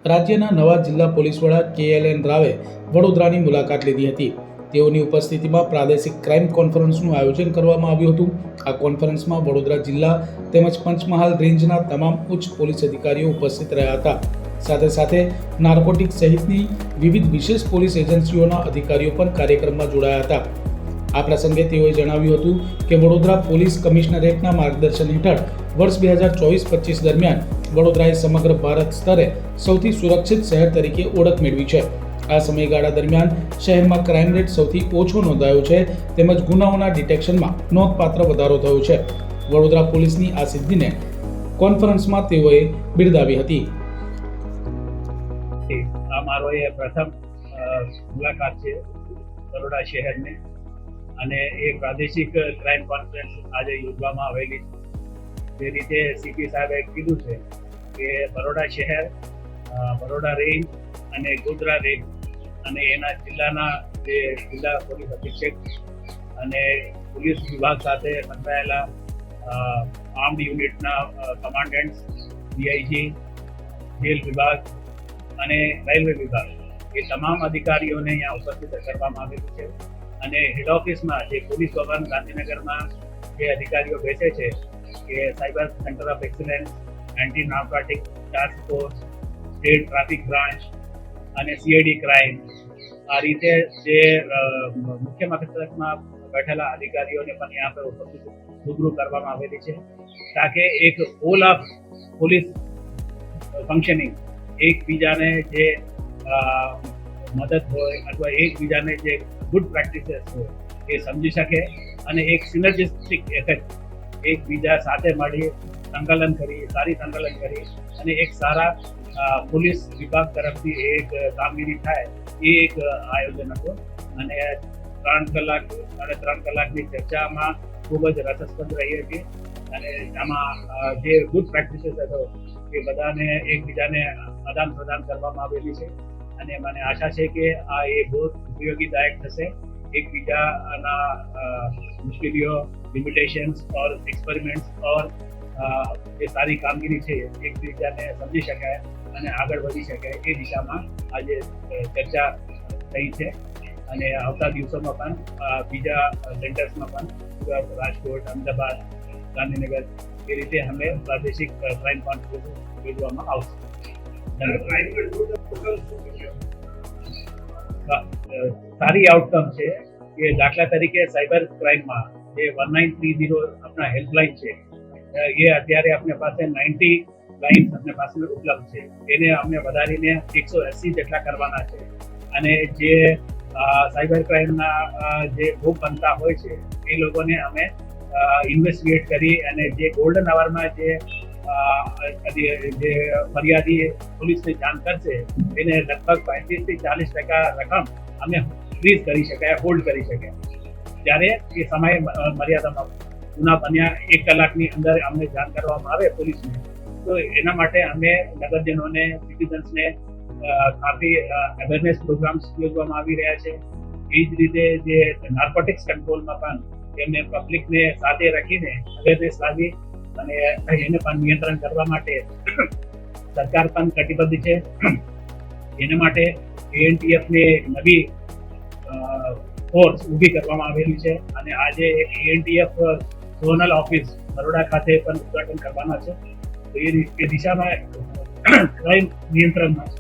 રાજ્યના નવા જિલ્લા પોલીસ વડા KLN રાવે વડોદરાની મુલાકાત લીધી હતી. તેઓની ઉપસ્થિતિમાં પ્રાદેશિક ક્રાઇમ કોન્ફરન્સનું આયોજન કરવામાં આવ્યું હતું. આ કોન્ફરન્સમાં વડોદરા જિલ્લા તેમજ પંચમહાલ રેન્જના તમામ ઉચ્ચ પોલીસ અધિકારીઓ ઉપસ્થિત રહ્યા હતા. સાથે સાથે નાર્કોટિક સહિતની વિવિધ વિશેષ પોલીસ એજન્સીઓના અધિકારીઓ પણ કાર્યક્રમમાં જોડાયા હતા. આ પ્રસંગે તેઓએ જણાવ્યું હતું કે વડોદરા પોલીસ કમિશનરેટના માર્ગદર્શન હેઠળ વર્ષ 2024-25 દરમિયાન વડોદરાએ સમગ્ર ભારત સ્તરે સૌથી સુરક્ષિત શહેર તરીકે ઓળખ મેળવી છે. આ સમયગાળા દરમિયાન શહેરમાં ક્રાઇમ રેટ સૌથી ઓછો નોંધાયો છે તેમજ ગુનાઓના ડિટેક્શનમાં નોંધપાત્ર વધારો થયો છે. વડોદરા પોલીસની આ સિદ્ધિને કોન્ફરન્સમાં તેઓએ બિરદાવી હતી. આ મારો એ પ્રથમ મુલાકાત છે બરોડા શહેરની અને એ પ્રાદેશિક ક્રાઇમ કોન્ફરન્સ આજે યોજવામાં આવેલી છે. જે રીતે CP સાહેબે કીધું છે કે બરોડા શહેર, બરોડા રેન્જ અને ગોધરા રેન્જ અને એના જિલ્લાના જે જિલ્લા પોલીસ અધિક્ષક અને પોલીસ વિભાગ સાથે સંકળાયેલા આર્મ્ડ યુનિટના કમાન્ડન્ટ્સ, DIG, જેલ વિભાગ અને રેલવે વિભાગ એ તમામ અધિકારીઓને અહીંયા ઉપસ્થિત કરવામાં આવેલું છે. અને હેડ ઓફિસમાં જે પોલીસ ભવન ગાંધીનગરમાં જે અધિકારીઓ બેસે છે કે cyber centre of excellence, anti narcotic task force, state traffic branch અને CID ક્રાઇમ, આ રીતે જે મુખ્ય મથકમાં બેઠેલા અધિકારીઓને પણ यहाँ પર ઉપસ્થિત રૂબરૂ કરવામાં આવેલી છે તાકે એક હોલ ઓફ પોલીસ ફંક્શનિંગ એકબીજાને જે મદદ હોય અથવા એકબીજાને જે ગુડ પ્રેક્ટિસીસ હોય એ સમજી શકે અને એક સિનર્જિસ્ટિક ઇફેક્ટ એકબીજા સાથે મળી સંકલન કરી અને એક સારા પોલીસ વિભાગ તરફથી એક કામગીરી થાય એ એક આયોજન હતું. અને 3 કલાકની ચર્ચામાં ખૂબ જ રસપ્રદ રહી હતી અને આમાં જે ગુડ પ્રેક્ટિસીસ હતો એ બધાને એકબીજાને આદાન પ્રદાન કરવામાં આવેલી છે અને મને આશા છે કે આ એ બહુ ઉપયોગીદાયક થશે. એકબીજાના મુશ્કેલીઓ, લિમિટેશન્સ ઓર એક્સપેરિમેન્ટ્સ ઓર જે સારી કામગીરી છે એકબીજાને સમજી શકાય અને આગળ વધી શકાય એ દિશામાં આજે ચર્ચા થઈ છે. અને આવતા દિવસોમાં પણ બીજા સેન્ટર્સમાં પણ રાજકોટ, અમદાવાદ, ગાંધીનગર એ રીતે અમે પ્રાદેશિક ક્રાઇમ કોન્ફરન્સ યોજવામાં આવશે. સારી આઉટકમ છે કે દાખલા તરીકે સાયબર ક્રાઇમમાં જે 1930 આપણા હેલ્પલાઇન છે એ અત્યારે આપણી પાસે 90 લાઇન્સ આપણી પાસે ઉપલબ્ધ છે. એને અમને વધારીને 180 જેટલા કરવાના છે. અને જે સાયબર ક્રાઇમના જે ભોગ બનતા હોય છે એ લોકોને અમે ઇન્વેસ્ટિગેટ કરી અને જે ગોલ્ડન અવરમાં જે ફરિયાદી પોલીસને જાણ કરશે એને લગભગ 35-40% રકમ અમે ફ્રીઝ કરી શકાય, હોલ્ડ કરી શકાય. જ્યારે એ સમય મર્યાદામાં ગુના બન્યા 1 કલાકની અંદર અમને જાણ કરવામાં આવે પોલીસને તો એના માટે અમે નગરજનોને, સિટીઝન્સને કાફી અવેરનેસ પ્રોગ્રામ્સ યોજવામાં આવી રહ્યા છે. એ જ રીતે જે નાર્કોટિક્સ કંટ્રોલમાં પણ એમને પબ્લિકને સાથે રાખીને અવેરનેસ લાવી અને એને પણ નિયંત્રણ કરવા માટે સરકાર પણ કટિબદ્ધ છે. એના માટે ANTF ને નવી ફોર્સ ઊભી કરવામાં આવેલી છે અને આજે એક ANTF ઝોનલ ઓફિસ બરોડા ખાતે પણ ઉદ્ઘાટન કરવાના છે. તો એ દિશામાં ક્રાઇમ નિયંત્રણમાં છે.